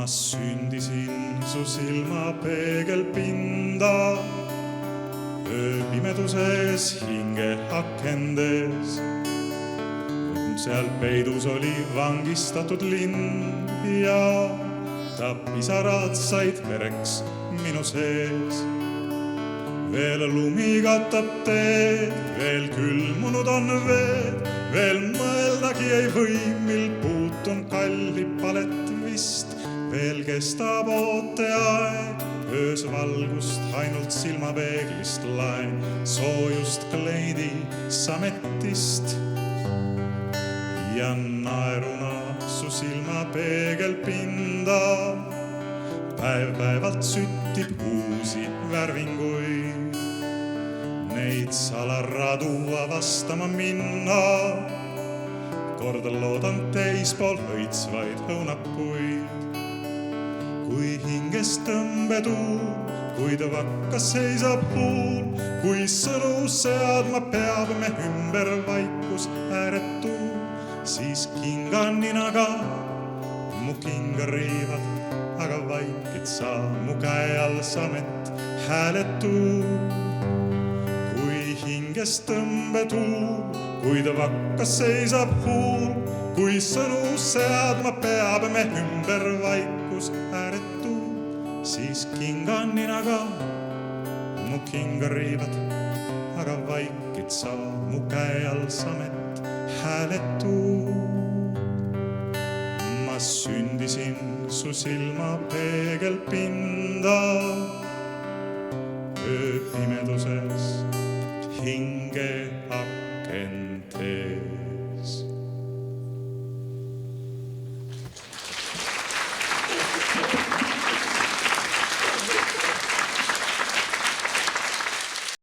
Ma sündisin su silma peegelpinda, ööpimeduses hinge akendes. Seal peidus oli vangistatud linn ja ta pisarad said vereks minu sees. Veel lumi katab teed, veel külmunud on veed, veel mõeldagi ei või, mil puutun kalli palet vist. Veel kestab ooteaeg, öös valgust ainult silmapeeglist laen, soojust kleidi sametist. Ja naeruna su silma peegelpinda, päev-päevalt süttib uusi värvinguid. Neid salaradu avastama minna, kord loodan teispool õitsvaid õunakuid. Kui hinges tõmbetuul, kui ta vakkas seisab huul, kui sõnu seadma peab me ümber vaikus ääretu, siis kinganinaga mu kinga riivad, aga vaikid sa mu käe all samet hääletu. Kui hinges tõmbetuul, kui ta vakkas seisab huul, kui sõnu seadma peab me ümber vaikus ääretu, siis kinganinaga mu kinga riivad, aga vaikid sa mu käe all samet hääletu. Ma sündisin su silma peegelpinda, ööpimeduses hinge